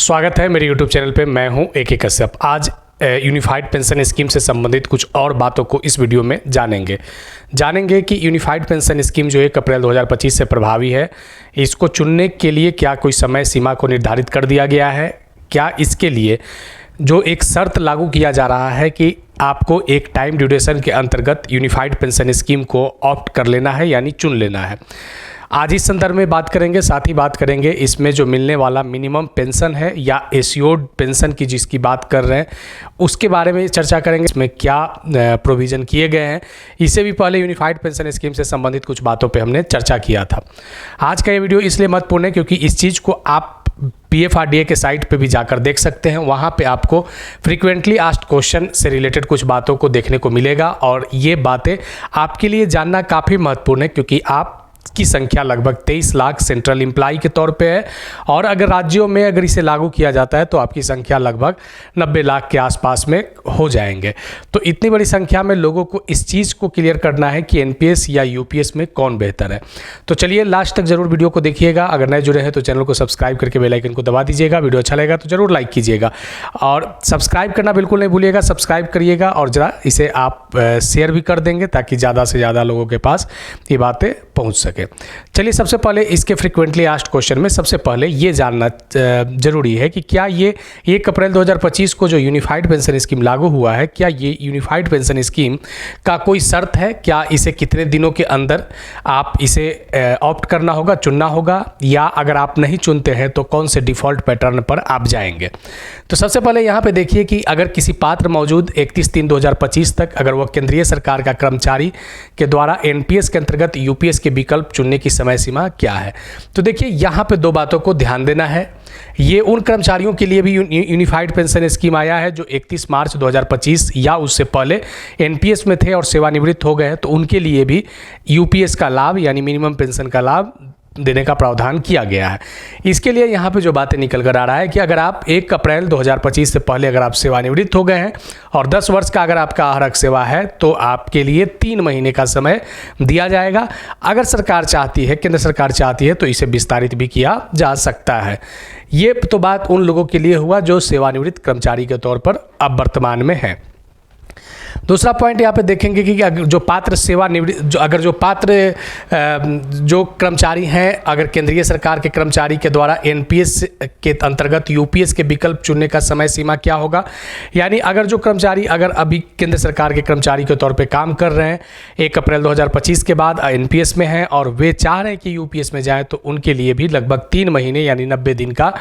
स्वागत है मेरे YouTube चैनल पे। मैं हूं AK कश्यप। आज यूनिफाइड पेंशन स्कीम से संबंधित कुछ और बातों को इस वीडियो में जानेंगे कि यूनिफाइड पेंशन स्कीम जो 1 अप्रैल 2025 से प्रभावी है, इसको चुनने के लिए क्या कोई समय सीमा को निर्धारित कर दिया गया है? क्या इसके लिए जो एक शर्त लागू किया जा रहा है कि आपको एक टाइम ड्यूरेशन के अंतर्गत यूनिफाइड पेंशन स्कीम को ऑप्ट कर लेना है, यानी चुन लेना है। आज इस संदर्भ में बात करेंगे। साथ ही बात करेंगे इसमें जो मिलने वाला मिनिमम पेंशन है या एश्योर्ड पेंशन की जिसकी बात कर रहे हैं, उसके बारे में चर्चा करेंगे। इसमें क्या प्रोविज़न किए गए हैं, इससे भी पहले यूनिफाइड पेंशन स्कीम से संबंधित कुछ बातों पे हमने चर्चा किया था। आज का ये वीडियो इसलिए महत्वपूर्ण है क्योंकि इस चीज़ को आप PFRDA के साइट पे भी जाकर देख सकते हैं। वहाँ पे आपको फ्रीक्वेंटली आस्क्ड क्वेश्चन से रिलेटेड कुछ बातों को देखने को मिलेगा और ये बातें आपके लिए जानना काफ़ी महत्वपूर्ण है क्योंकि आप की संख्या लगभग 23 लाख सेंट्रल एम्प्लॉय के तौर पे है और अगर राज्यों में अगर इसे लागू किया जाता है तो आपकी संख्या लगभग 90 लाख के आसपास में हो जाएंगे। तो इतनी बड़ी संख्या में लोगों को इस चीज़ को क्लियर करना है कि NPS या UPS में कौन बेहतर है। तो चलिए लास्ट तक जरूर वीडियो को देखिएगा। अगर नए जुड़े हैं तो चैनल को सब्सक्राइब करके बेल आइकन को दबा दीजिएगा। वीडियो अच्छा लगेगा तो जरूर लाइक कीजिएगा और सब्सक्राइब करना बिल्कुल नहीं भूलिएगा। सब्सक्राइब करिएगा और ज़रा इसे आप शेयर भी कर देंगे ताकि ज़्यादा से ज़्यादा लोगों के पास ये बातें पहुँच सके। चलिए सबसे पहले इसके फ्रीक्वेंटली आस्क्ड क्वेश्चन में सबसे पहले ये जानना जरूरी है कि क्या ये 1 अप्रैल 2025 को जो यूनिफाइड पेंशन स्कीम लागू हुआ है, क्या ये यूनिफाइड पेंशन स्कीम का कोई शर्त है? क्या इसे कितने दिनों के अंदर आप इसे ऑप्ट करना होगा, चुनना होगा, या अगर आप नहीं चुनते हैं तो कौन से डिफ़ॉल्ट पैटर्न पर आप जाएंगे? तो सबसे पहले यहाँ पे देखिए कि अगर किसी पात्र मौजूद 31/3/2025 तक अगर वह केंद्रीय सरकार का कर्मचारी के द्वारा NPS के अंतर्गत UPS के विकल्प चुनने की समय सीमा क्या है, तो देखिए यहाँ पे दो बातों को ध्यान देना है। ये उन कर्मचारियों के लिए भी यूनिफाइड पेंशन स्कीम आया है जो 31 मार्च 2025 या उससे पहले NPS में थे और सेवानिवृत्त हो गए हैं, तो उनके लिए भी UPS का लाभ यानी मिनिमम पेंशन का लाभ देने का प्रावधान किया गया है। इसके लिए यहाँ पे जो बातें निकल कर आ रहा है कि अगर आप 1 अप्रैल 2025 से पहले अगर आप सेवानिवृत्त हो गए हैं और 10 वर्ष का अगर आपका आहरक सेवा है तो आपके लिए 3 महीने का समय दिया जाएगा। अगर सरकार चाहती है, केंद्र सरकार चाहती है तो इसे विस्तारित भी किया जा सकता है। ये तो बात उन लोगों के लिए हुआ जो सेवानिवृत्त कर्मचारी के तौर पर अब वर्तमान में है। दूसरा पॉइंट यहाँ पे देखेंगे कि जो पात्र सेवानिवृत्त जो कर्मचारी हैं, अगर केंद्रीय सरकार के कर्मचारी के द्वारा NPS के अंतर्गत UPS के विकल्प चुनने का समय सीमा क्या होगा, यानी अगर जो कर्मचारी अगर अभी केंद्र सरकार के कर्मचारी के तौर पे काम कर रहे हैं 1 अप्रैल 2025 के बाद NPS में हैं और वे चाह रहे हैं कि UPS में जाएँ तो उनके लिए भी लगभग 3 महीने यानी 90 दिन का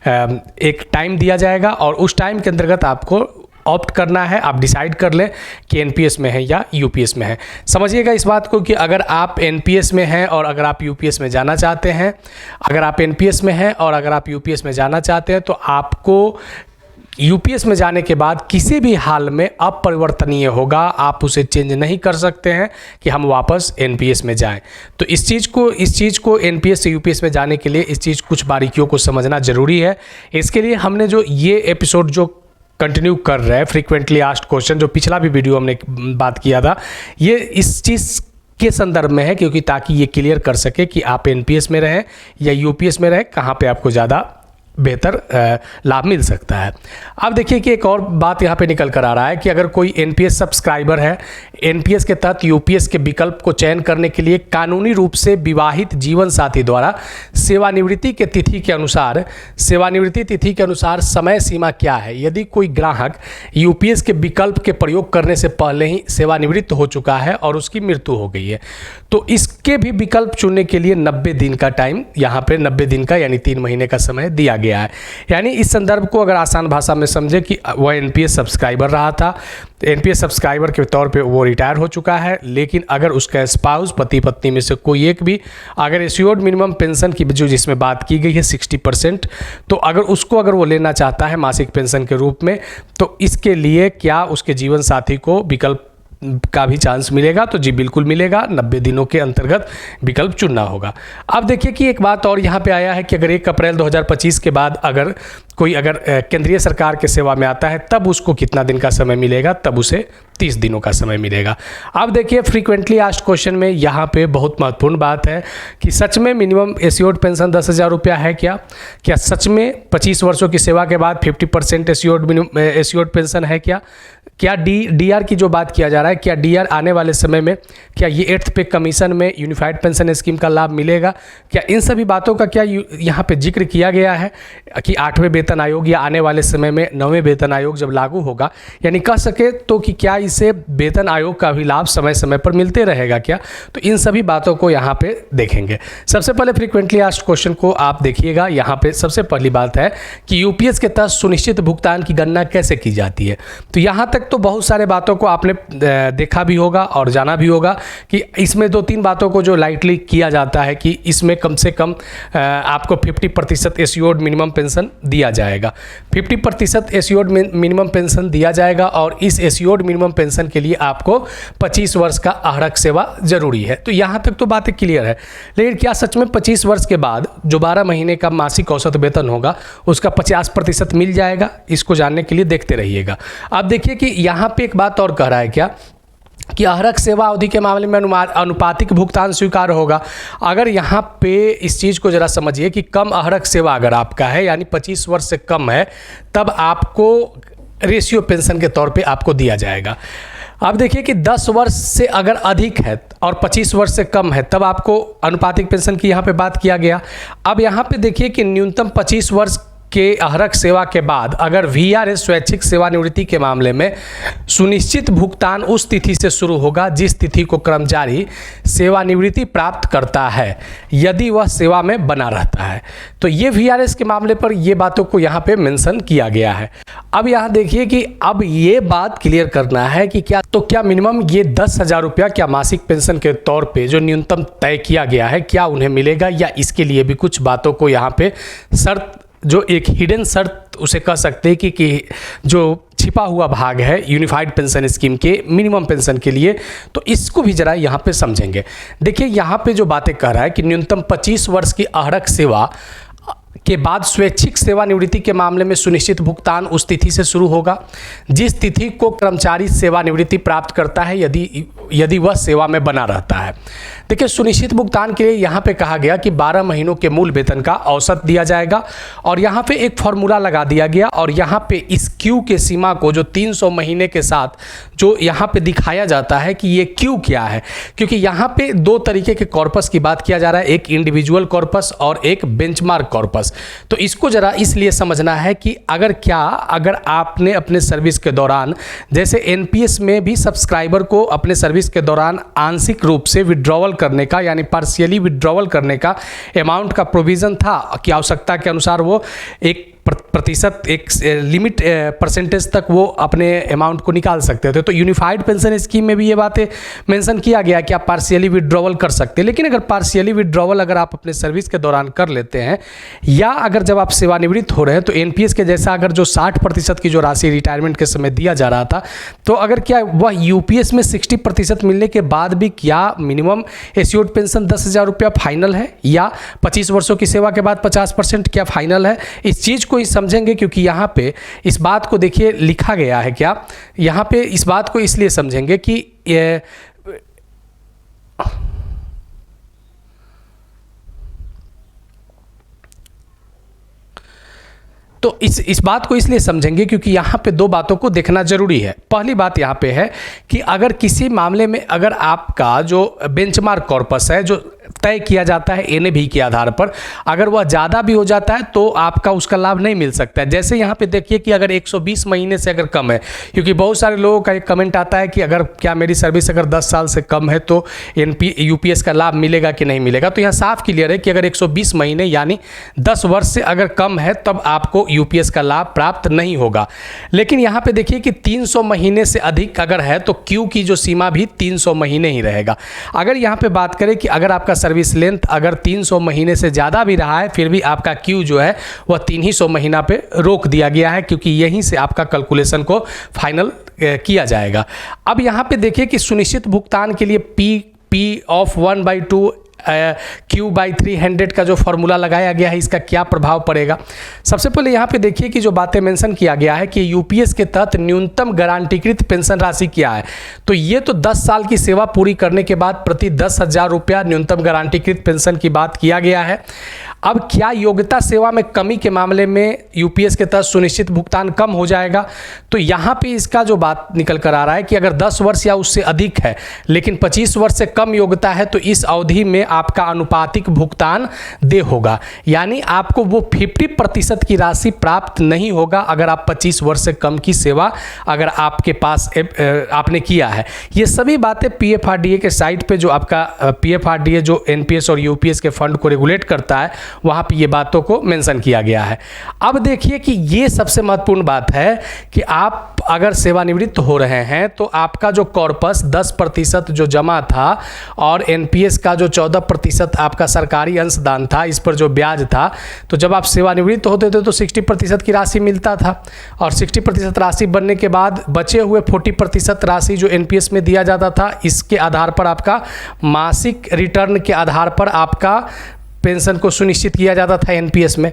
एक टाइम दिया जाएगा और उस टाइम के अंतर्गत आपको ऑप्ट करना है। आप डिसाइड कर लें कि NPS में है या UPS में है। समझिएगा इस बात को कि अगर आप NPS में हैं और अगर आप UPS में जाना चाहते हैं, अगर आप NPS में हैं और अगर आप UPS में जाना चाहते हैं तो आपको UPS में जाने के बाद किसी भी हाल में अपरिवर्तनीय होगा। आप उसे चेंज नहीं कर सकते हैं कि हम वापस NPS में जाएं। तो इस चीज़ को NPS से UPS में जाने के लिए इस चीज़ कुछ बारीकियों को समझना ज़रूरी है। इसके लिए हमने जो ये एपिसोड जो कंटिन्यू कर रहे हैं फ्रीक्वेंटली आस्क्ड क्वेश्चन, जो पिछला भी वीडियो हमने बात किया था, ये इस चीज़ के संदर्भ में है क्योंकि ताकि ये क्लियर कर सके कि आप NPS में रहें या UPS में रहें, कहाँ पे आपको ज़्यादा बेहतर लाभ मिल सकता है। अब देखिए कि एक और बात यहाँ पे निकल कर आ रहा है कि अगर कोई NPS सब्सक्राइबर है, NPS के तहत UPS के विकल्प को चयन करने के लिए कानूनी रूप से विवाहित जीवन साथी द्वारा सेवानिवृत्ति तिथि के अनुसार समय सीमा क्या है? यदि कोई ग्राहक UPS के विकल्प के प्रयोग करने से पहले ही सेवानिवृत्त हो चुका है और उसकी मृत्यु हो गई है तो इसके भी विकल्प चुनने के लिए 90 दिन का टाइम, यहाँ पे 90 दिन का यानी 3 महीने का समय दिया गया है। यानी इस संदर्भ को अगर आसान भाषा में समझे कि वह NPS सब्सक्राइबर रहा था, NPS सब्सक्राइबर के तौर पे वो रिटायर हो चुका है, लेकिन अगर उसका स्पाउस पति पत्नी में से कोई एक भी अगर एश्योर्ड मिनिमम पेंशन की जो जिसमें बात की गई है 60%, तो अगर वो लेना चाहता है मासिक पेंशन के रूप में तो इसके लिए क्या उसके जीवन साथी को विकल्प का भी चांस मिलेगा? तो जी बिल्कुल मिलेगा। 90 दिनों के अंतर्गत विकल्प चुनना होगा। अब देखिए कि एक बात और यहाँ पे आया है कि अगर 1 अप्रैल 2025 के बाद अगर कोई केंद्रीय सरकार के सेवा में आता है तब उसको कितना दिन का समय मिलेगा, तब उसे 30 दिनों का समय मिलेगा। अब देखिए फ्रीक्वेंटली आस्क्ड क्वेश्चन में यहाँ पे बहुत महत्वपूर्ण बात है कि सच में मिनिमम एश्योर्ड पेंशन 10,000 रुपया है क्या सच में 25 वर्षों की सेवा के बाद 50% एश्योर्ड पेंशन है क्या डीआर की जो बात किया जा रहा है, क्या डीआर आने वाले समय में क्या ये 8th पे कमीशन में यूनिफाइड पेंशन स्कीम का लाभ मिलेगा, क्या इन सभी बातों का क्या यहाँ पे जिक्र किया गया है कि 8वें वेतन आयोग या आने वाले समय में 9वें वेतन आयोग जब लागू होगा, यानी कह सके तो कि क्या इसे वेतन आयोग का भी लाभ समय समय पर मिलते रहेगा क्या, तो इन सभी बातों को यहाँ पे देखेंगे। सबसे पहले फ्रीक्वेंटली आस्क्ड क्वेश्चन को आप देखिएगा। यहाँ पे सबसे पहली बात है कि यूपीएस के तहत सुनिश्चित भुगतान की गणना कैसे की जाती है। तो यहाँ तक तो बहुत सारे बातों को आपने देखा भी होगा और जाना भी होगा कि इसमें 2-3 बातों को जो लाइटली किया जाता है कि इसमें कम से कम आपको 50% एश्योर्ड मिनिमम पेंशन दिया जाएगा। 50% एश्योर्ड मिनिमम पेंशन दिया जाएगा और इस एश्योर्ड मिनिमम पेंशन के लिए आपको 25 वर्ष का अहरक सेवा जरूरी है। तो यहाँ तक तो बातें क्लियर है, लेकिन क्या सच में 25 वर्ष के बाद जो 12 महीने का मासिक औसत वेतन होगा उसका 50% मिल जाएगा? इसको जानने के लिए देखते रहिएगा। अब देखिए कि यहाँ पे एक बात और कह रहा है क्या कि अहरक सेवा अवधि के मामले में अनुपातिक भुगतान स्वीकार होगा। अगर यहाँ पे इस चीज़ को ज़रा समझिए कि कम अहरक सेवा अगर आपका है यानी 25 वर्ष से कम है तब आपको रेशियो पेंशन के तौर पे आपको दिया जाएगा। अब देखिए कि 10 वर्ष से अगर अधिक है और 25 वर्ष से कम है तब आपको अनुपातिक पेंशन की यहाँ पे बात किया गया। अब यहाँ पे देखिए कि न्यूनतम 25 वर्ष के अहरक सेवा के बाद अगर वीआरएस स्वैच्छिक सेवानिवृत्ति के मामले में सुनिश्चित भुगतान उस तिथि से शुरू होगा जिस तिथि को कर्मचारी सेवानिवृत्ति प्राप्त करता है यदि वह सेवा में बना रहता है। तो ये वीआरएस के मामले पर ये बातों को यहाँ पे मेंशन किया गया है। अब यहाँ देखिए कि अब ये बात क्लियर करना है कि क्या मिनिमम ये 10,000 रुपया क्या मासिक पेंशन के तौर पे जो न्यूनतम तय किया गया है क्या उन्हें मिलेगा, या इसके लिए भी कुछ बातों को यहाँ पे शर्त, जो एक हिडन शर्त उसे कह सकते हैं कि जो छिपा हुआ भाग है यूनिफाइड पेंशन स्कीम के मिनिमम पेंशन के लिए, तो इसको भी जरा यहाँ पे समझेंगे। देखिए यहाँ पे जो बातें कह रहा है कि न्यूनतम 25 वर्ष की अहरक सेवा के बाद स्वैच्छिक सेवानिवृत्ति के मामले में सुनिश्चित भुगतान उस तिथि से शुरू होगा जिस तिथि को कर्मचारी सेवानिवृत्ति प्राप्त करता है यदि वह सेवा में बना रहता है। देखिए सुनिश्चित भुगतान के लिए यहाँ पे कहा गया कि 12 महीनों के मूल वेतन का औसत दिया जाएगा और यहाँ पे एक फॉर्मूला लगा दिया गया और यहाँ पे इस क्यू के सीमा को जो 300 महीने के साथ जो यहाँ पे दिखाया जाता है कि ये क्यू क्या है, क्योंकि यहाँ पे 2 तरीके के कॉर्पस की बात किया जा रहा है, एक इंडिविजुअल कॉर्पस और एक बेंचमार्क कॉर्पस। तो इसको जरा इसलिए समझना है कि अगर आपने अपने सर्विस के दौरान, जैसे एनपीएस में भी सब्सक्राइबर को अपने सर्विस के दौरान आंशिक रूप से विड्रॉवल करने का यानी पार्शियली विड्रॉवल करने का अमाउंट का प्रोविज़न था कि आवश्यकता के अनुसार वो एक प्रतिशत एक लिमिट परसेंटेज तक वो अपने अमाउंट को निकाल सकते थे। तो यूनिफाइड पेंशन स्कीम में भी ये बातें मेंशन किया गया कि आप पार्शियली विड्रॉवल कर सकते हैं, लेकिन अगर पार्शियली विड्रॉवल अगर आप अपने सर्विस के दौरान कर लेते हैं या अगर जब आप सेवानिवृत्त हो रहे हैं तो एनपीएस के जैसा अगर जो 60% की जो राशि रिटायरमेंट के समय दिया जा रहा था तो अगर क्या वह यूपीएस में 60% मिलने के बाद भी क्या मिनिमम एश्योर्ड पेंशन 10,000 रुपया फाइनल है या 25 वर्षों की सेवा के बाद 50% क्या फाइनल है, इस चीज़ को समझेंगे। क्योंकि यहाँ पे इस बात को देखिए लिखा गया है क्या, यहाँ पे इस बात को इसलिए समझेंगे कि तो इस बात को इसलिए समझेंगे क्योंकि यहाँ पे 2 बातों को देखना जरूरी है। पहली बात यहाँ पे है कि अगर किसी मामले में अगर आपका जो बेंचमार्क कॉर्पस है जो तय किया जाता है एनएबी के आधार पर, अगर वह ज़्यादा भी हो जाता है तो आपका उसका लाभ नहीं मिल सकता है। जैसे यहाँ पे देखिए कि अगर 120 महीने से अगर कम है, क्योंकि बहुत सारे लोगों का एक कमेंट आता है कि अगर क्या मेरी सर्विस अगर 10 साल से कम है तो यूपीएस का लाभ मिलेगा कि नहीं मिलेगा। तो यहाँ साफ क्लियर है कि अगर 120 महीने यानी 10 वर्ष से अगर कम है तब आपको यूपीएस का लाभ प्राप्त नहीं होगा। लेकिन यहाँ पे देखिए कि 300 महीने से अधिक अगर है तो क्यू की जो सीमा भी 300 महीने ही रहेगा। अगर यहाँ पे बात करें कि अगर आपका सर्विस लेंथ अगर 300 महीने से ज़्यादा भी रहा है फिर भी आपका क्यू जो है वह 300 महीना पे रोक दिया गया है, क्योंकि यहीं से आपका कैलकुलेशन को फाइनल किया जाएगा। अब यहाँ पे देखिए कि सुनिश्चित भुगतान के लिए पी ऑफ 1/2 Q/300 का जो फॉर्मूला लगाया गया है, इसका क्या प्रभाव पड़ेगा। सबसे पहले यहाँ पे देखिए कि जो बातें मेंशन किया गया है कि यूपीएस के तहत न्यूनतम गारंटीकृत पेंशन राशि क्या है। तो ये तो 10 साल की सेवा पूरी करने के बाद प्रति 10,000 रुपया न्यूनतम गारंटीकृत पेंशन की बात किया गया है। अब क्या योग्यता सेवा में कमी के मामले में यूपीएस के तहत सुनिश्चित भुगतान कम हो जाएगा। तो यहाँ पे इसका जो बात निकल कर आ रहा है कि अगर 10 वर्ष या उससे अधिक है लेकिन 25 वर्ष से कम योग्यता है तो इस अवधि में आपका अनुपातिक भुगतान देय होगा, यानी आपको वो 50% की राशि प्राप्त नहीं होगा अगर आप 25 वर्ष से कम की सेवा अगर आपके पास आपने किया है। ये सभी बातें पीएफआरडीए के साइट पे जो आपका पीएफआरडीए जो एनपीएस और यूपीएस के फंड को रेगुलेट करता है वहाँ पे ये बातों को मेंशन किया गया है। अब देखिए कि ये सबसे महत्वपूर्ण बात है कि आप अगर सेवानिवृत्त हो रहे हैं तो आपका जो कॉर्पस 10% जो जमा था और एनपीएस का जो 14% आपका सरकारी अंशदान था, इस पर जो ब्याज था, तो जब आप सेवानिवृत्त होते थे तो 60% की राशि मिलता था और 60% राशि बनने के बाद बचे हुए 40% राशि जो एनपीएस में दिया जाता था, इसके आधार पर आपका मासिक रिटर्न के आधार पर आपका पेंशन को सुनिश्चित किया जाता था एनपीएस में।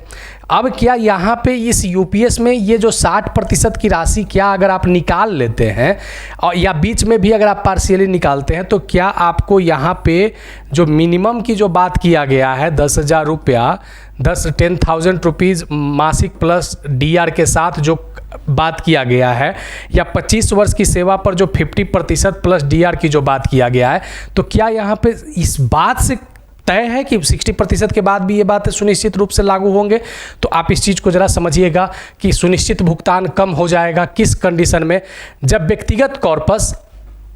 अब क्या यहाँ पे इस यूपीएस में ये जो 60% की राशि क्या अगर आप निकाल लेते हैं और या बीच में भी अगर आप पार्शियली निकालते हैं तो क्या आपको यहाँ पे जो मिनिमम की जो बात किया गया है 10,000 रुपया 10,000 रुपीज़ मासिक प्लस डीआर के साथ जो बात किया गया है या 25 वर्ष की सेवा पर जो 50% प्लस डीआर की जो बात किया गया है, तो क्या यहाँ पे इस बात से तय है कि 60% के बाद भी ये बातें सुनिश्चित रूप से लागू होंगे। तो आप इस चीज़ को ज़रा समझिएगा कि सुनिश्चित भुगतान कम हो जाएगा किस कंडीशन में, जब व्यक्तिगत कॉर्पस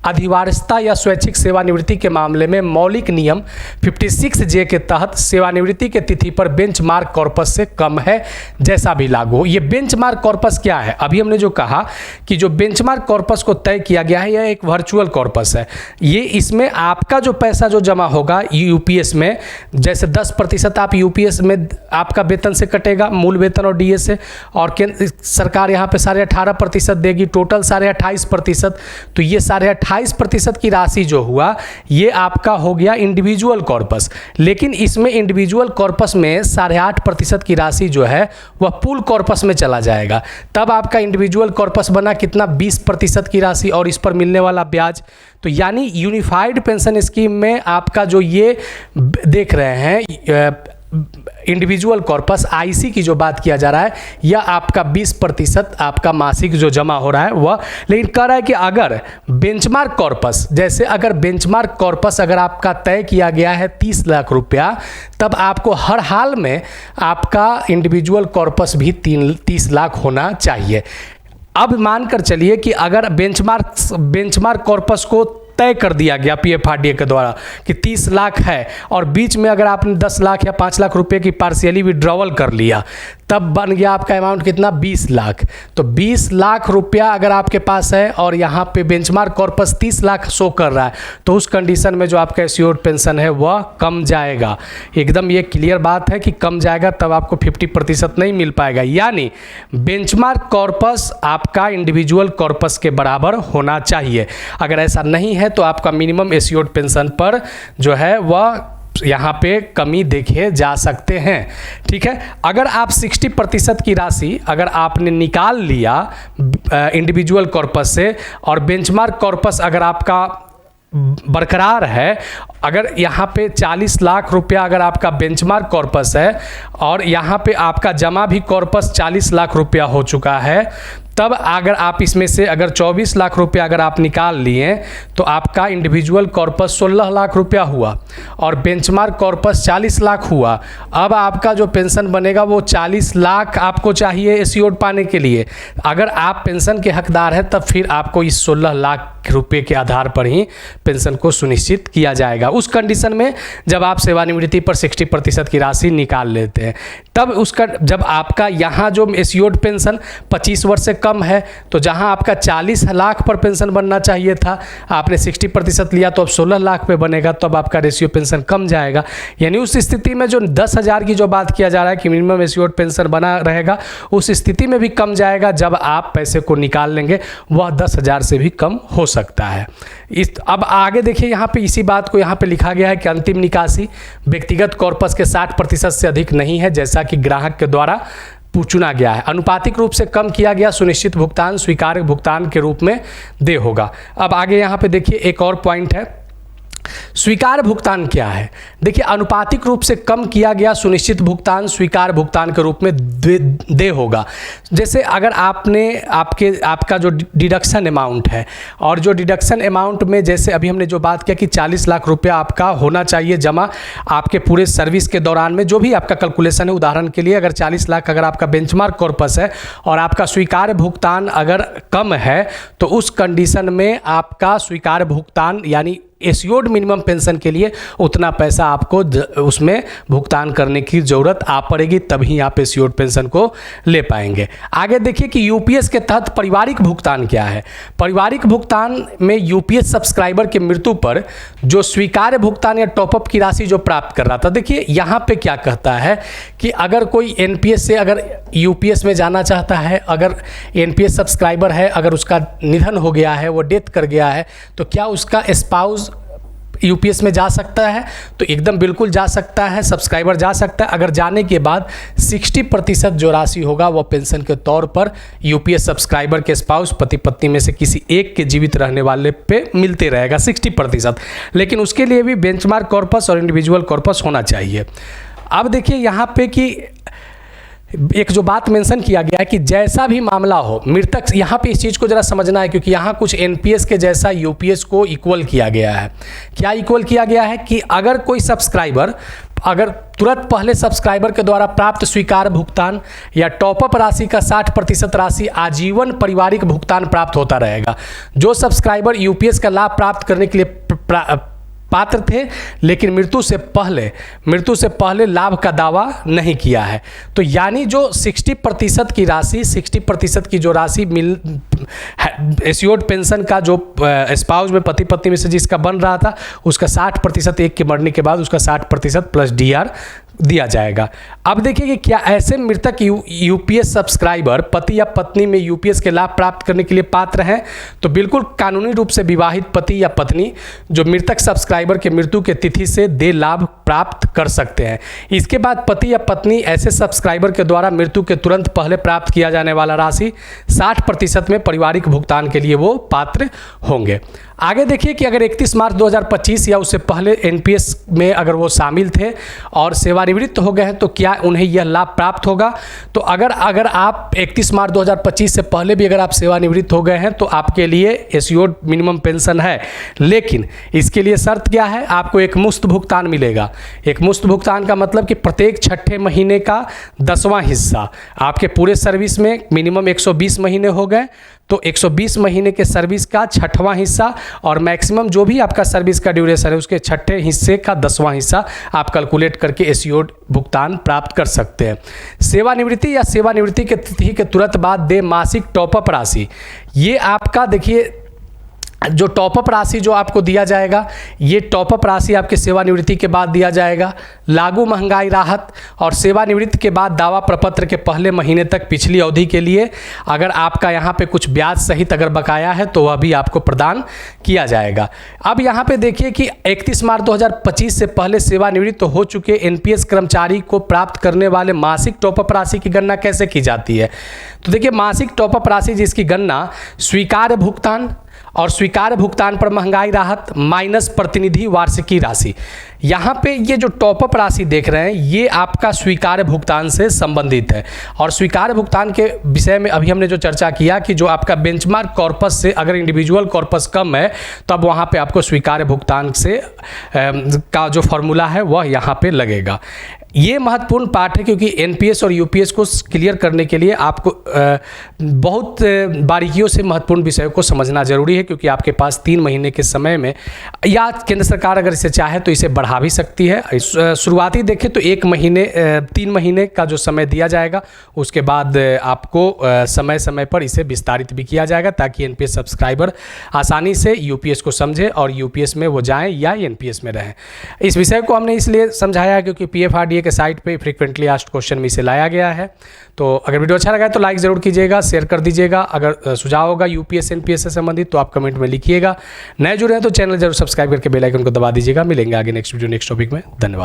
अधिवार्यता या स्वैच्छिक सेवानिवृत्ति के मामले में मौलिक नियम 56J के तहत सेवानिवृत्ति के तिथि पर बेंचमार्क कॉर्पस से कम है जैसा भी लागू हो। ये बेंचमार्क कॉर्पस क्या है, अभी हमने जो कहा कि जो बेंचमार्क कॉर्पस को तय किया गया है यह एक वर्चुअल कॉर्पस है। ये इसमें आपका जो पैसा जो जमा होगा यूपीएस में, जैसे 10% आप यूपीएस में आपका वेतन से कटेगा, मूल वेतन और डीए से, और सरकार यहाँ पे 18.5% देगी, टोटल 28.5%। तो ये 28% की राशि जो हुआ ये आपका हो गया इंडिविजुअल कॉर्पस। लेकिन इसमें इंडिविजुअल कॉर्पस में 8.5% की राशि जो है वह पूल कॉर्पस में चला जाएगा। तब आपका इंडिविजुअल कॉर्पस बना कितना, 20% की राशि और इस पर मिलने वाला ब्याज। तो यानी यूनिफाइड पेंशन स्कीम में आपका जो ये देख रहे हैं इंडिविजुअल कॉर्पस आईसी की जो बात किया जा रहा है यह आपका 20% आपका मासिक जो जमा हो रहा है वह, लेकिन कह रहा है कि अगर बेंचमार्क कॉर्पस, जैसे अगर बेंचमार्क कॉर्पस अगर आपका तय किया गया है 30 लाख रुपया, तब आपको हर हाल में आपका इंडिविजुअल कॉर्पस भी 30 लाख होना चाहिए। अब मानकर चलिए कि अगर बेंचमार्क कॉर्पस को तय कर दिया गया पीएफआरडीए के द्वारा कि 30 लाख है और बीच में अगर आपने 10 लाख या 5 लाख रुपए की पार्शियली विड्रॉवल कर लिया, तब बन गया आपका अमाउंट कितना, 20 लाख। तो 20 लाख रुपया अगर आपके पास है और यहाँ पे बेंचमार्क कॉर्पस 30 लाख शो कर रहा है, तो उस कंडीशन में जो आपका एश्योर्ड पेंशन है वह कम जाएगा। एकदम ये क्लियर बात है कि कम जाएगा, तब आपको 50% नहीं मिल पाएगा। यानी बेंचमार्क कॉर्पस आपका इंडिविजुअल कॉर्पस के बराबर होना चाहिए। अगर ऐसा नहीं है तो आपका मिनिमम एश्योर्ड पेंशन पर जो है वह यहाँ पे कमी देखे जा सकते हैं। ठीक है, अगर आप 60% की राशि अगर आपने निकाल लिया इंडिविजुअल कॉर्पस से और बेंचमार्क कॉर्पस अगर आपका बरकरार है, अगर यहाँ पे 40 लाख रुपया अगर आपका बेंचमार्क कॉर्पस है और यहाँ पे आपका जमा भी कॉर्पस 40 लाख रुपया हो चुका है, तब अगर आप इसमें से अगर 24 लाख रुपया अगर आप निकाल लिए तो आपका इंडिविजुअल कॉर्पस 16 लाख रुपया हुआ और बेंचमार्क कॉर्पस 40 लाख हुआ। अब आपका जो पेंशन बनेगा वो 40 लाख आपको चाहिए एश्योर्ड पाने के लिए। अगर आप पेंशन के हकदार हैं तब फिर आपको इस 16 लाख रुपए के आधार पर ही पेंशन को सुनिश्चित किया जाएगा। उस कंडीशन में जब आप सेवानिवृत्ति पर 60% की राशि निकाल लेते हैं, तब उसका जब आपका यहाँ जो एश्योर्ड पेंशन 25 वर्ष से कम है, तो जहां आपका 40 लाख पर पेंशन बनना चाहिए था, आपने 60% लिया तो अब 16 लाख पे बनेगा, तो अब आपका रेशियो पेंशन कम जाएगा। यानी उस स्थिति में जो 10,000 की जो बात किया जा रहा है कि मिनिमम एश्योर्ड पेंशन बना रहेगा, उस स्थिति में भी कम जाएगा जब आप पैसे को निकाल लेंगे, वह 10,000 से भी कम हो सकता है। अब आगे देखिए, यहाँ पे इसी बात को यहाँ पे लिखा गया है कि अंतिम निकासी व्यक्तिगत कॉर्पस के 60% से अधिक नहीं है, जैसा कि ग्राहक के द्वारा चुना गया है। अनुपातिक रूप से कम किया गया सुनिश्चित भुगतान स्वीकार्य भुगतान के रूप में दे होगा। अब आगे यहाँ पे देखिए एक और पॉइंट है, स्वीकार्य भुगतान क्या है। देखिए, अनुपातिक रूप से कम किया गया सुनिश्चित भुगतान स्वीकार्य भुगतान के रूप में दे होगा। जैसे अगर आपका जो डिडक्शन अमाउंट है, और जो डिडक्शन अमाउंट में जैसे अभी हमने जो बात किया कि 40 लाख रुपया आपका होना चाहिए जमा आपके पूरे सर्विस के दौरान में, जो भी आपका कैलकुलेशन है, उदाहरण के लिए अगर 40 लाख अगर आपका बेंचमार्क कॉर्पस है और आपका स्वीकार्य भुगतान अगर कम है, तो उस कंडीशन में आपका स्वीकार्य भुगतान यानी एश्योर्ड मिनिमम पेंशन के लिए उतना पैसा आपको उसमें भुगतान करने की ज़रूरत आ पड़ेगी, तभी आप एश्योर्ड पेंशन को ले पाएंगे। आगे देखिए कि यूपीएस के तहत पारिवारिक भुगतान क्या है। पारिवारिक भुगतान में यूपीएस सब्सक्राइबर की मृत्यु पर जो स्वीकार्य भुगतान या टॉपअप की राशि जो प्राप्त कर रहा था, देखिए यहाँ पे क्या कहता है कि अगर कोई एनपीएस से अगर यूपीएस में जाना चाहता है, अगर एनपीएस सब्सक्राइबर है, अगर उसका निधन हो गया है, वो डेथ कर गया है, तो क्या उसका स्पाउस यूपीएस में जा सकता है? तो एकदम बिल्कुल जा सकता है, सब्सक्राइबर जा सकता है। अगर जाने के बाद 60% जो राशि होगा वो पेंशन के तौर पर यूपीएस सब्सक्राइबर के स्पाउस पति पत्नी में से किसी एक के जीवित रहने वाले पे मिलते रहेगा 60%, लेकिन उसके लिए भी बेंचमार्क कॉर्पस और इंडिविजुअल कॉर्पस होना चाहिए। अब देखिए यहाँ पे कि एक जो बात मेंशन किया गया है कि जैसा भी मामला हो मृतक, यहाँ पे इस चीज़ को ज़रा समझना है, क्योंकि यहाँ कुछ एनपीएस के जैसा यूपीएस को इक्वल किया गया है। क्या इक्वल किया गया है कि अगर कोई सब्सक्राइबर अगर तुरंत पहले सब्सक्राइबर के द्वारा प्राप्त स्वीकार्य भुगतान या टॉपअप राशि का 60% राशि आजीवन पारिवारिक भुगतान प्राप्त होता रहेगा। जो सब्सक्राइबर यूपीएस का लाभ प्राप्त करने के लिए पात्र थे लेकिन मृत्यु से पहले लाभ का दावा नहीं किया है, तो यानी जो 60% की राशि 60% की जो राशि एश्योर्ड पेंशन का जो स्पाउस में पति पत्नी में से जिसका बन रहा था, उसका 60% एक के मरने के बाद उसका 60% प्लस डीआर दिया जाएगा। अब देखिए कि क्या ऐसे मृतक यूपीएस सब्सक्राइबर पति या पत्नी में यूपीएस के लाभ प्राप्त करने के लिए पात्र हैं? तो बिल्कुल कानूनी रूप से विवाहित पति या पत्नी जो मृतक सब्सक्राइबर के मृत्यु के तिथि से दे लाभ प्राप्त कर सकते हैं। इसके बाद पति या पत्नी ऐसे सब्सक्राइबर के द्वारा मृत्यु के तुरंत पहले प्राप्त किया जाने वाला राशि 60% में पारिवारिक भुगतान के लिए वो पात्र होंगे। आगे देखिए कि अगर 31 मार्च 2025 या उससे पहले एनपीएस में अगर वो शामिल थे और सेवानिवृत्त हो गए हैं, तो क्या उन्हें यह लाभ प्राप्त होगा? तो अगर आप 31 मार्च 2025 से पहले भी अगर आप सेवानिवृत्त हो गए हैं तो आपके लिए एश्योर्ड मिनिमम पेंशन है, लेकिन इसके लिए शर्त क्या है? आपको एक मुश्त भुगतान मिलेगा। एक मुश्त भुगतान का मतलब कि प्रत्येक छठे महीने का 10वां हिस्सा, आपके पूरे सर्विस में मिनिमम 120 महीने हो गए तो 120 महीने के सर्विस का 6वां हिस्सा और मैक्सिमम जो भी आपका सर्विस का ड्यूरेशन है उसके 6ठे हिस्से का 10वां हिस्सा आप कैलकुलेट करके एश्योर्ड भुगतान प्राप्त कर सकते हैं। सेवानिवृत्ति या सेवानिवृत्ति के तिथि के तुरंत बाद दे मासिक टॉपअप राशि, ये आपका देखिए जो टॉपअप राशि जो आपको दिया जाएगा, ये टॉपअप राशि आपके सेवानिवृत्ति के बाद दिया जाएगा। लागू महंगाई राहत और सेवानिवृत्ति के बाद दावा प्रपत्र के पहले महीने तक पिछली अवधि के लिए अगर आपका यहाँ पे कुछ ब्याज सहित अगर बकाया है तो वह भी आपको प्रदान किया जाएगा। अब यहाँ पे देखिए कि 31 मार्च 2025 से पहले सेवानिवृत्त हो चुके एनपीएस कर्मचारी को प्राप्त करने वाले मासिक टॉपअप राशि की गणना कैसे की जाती है? तो देखिए मासिक टॉपअप राशि जिसकी गणना स्वीकार्य भुगतान और स्वीकार्य भुगतान पर महंगाई राहत माइनस प्रतिनिधि वार्षिकी राशि, यहाँ पे ये जो टॉपअप राशि देख रहे हैं ये आपका स्वीकार्य भुगतान से संबंधित है। और स्वीकार्य भुगतान के विषय में अभी हमने जो चर्चा किया कि जो आपका बेंचमार्क कॉर्पस से अगर इंडिविजुअल कॉर्पस कम है तब वहाँ पे आपको स्वीकार्य भुगतान से का जो फॉर्मूला है वह यहाँ पे लगेगा। ये महत्वपूर्ण पार्ट है क्योंकि एनपीएस और यूपीएस को क्लियर करने के लिए आपको बहुत बारीकियों से महत्वपूर्ण विषयों को समझना जरूरी है, क्योंकि आपके पास 3 महीने के समय में, या केंद्र सरकार अगर इसे चाहे तो इसे बढ़ा भी सकती है। शुरुआती देखें तो 3 महीने का जो समय दिया जाएगा, उसके बाद आपको समय समय पर इसे विस्तारित भी किया जाएगा ताकि एनपीएस सब्सक्राइबर आसानी से यूपीएस को समझे और यूपीएस में वो जाएं या एनपीएस में रहें। इस विषय को हमने इसलिए समझाया है क्योंकि पीएफआरडीए के साइट पे फ्रीक्वेंटली आस्क्ड क्वेश्चन में इसे लाया गया है। तो अगर वीडियो अच्छा लगा है तो लाइक ज़रूर कीजिएगा, शेयर कर दीजिएगा। अगर सुझाव होगा यूपीएस एनपीएस से संबंधित तो आप कमेंट में लिखिएगा। नए जुड़े हैं तो चैनल जरूर सब्सक्राइब करके बेल आइकन को दबा दीजिएगा। मिलेंगे आगे नेक्स्ट वीडियो नेक्स्ट टॉपिक में। धन्यवाद।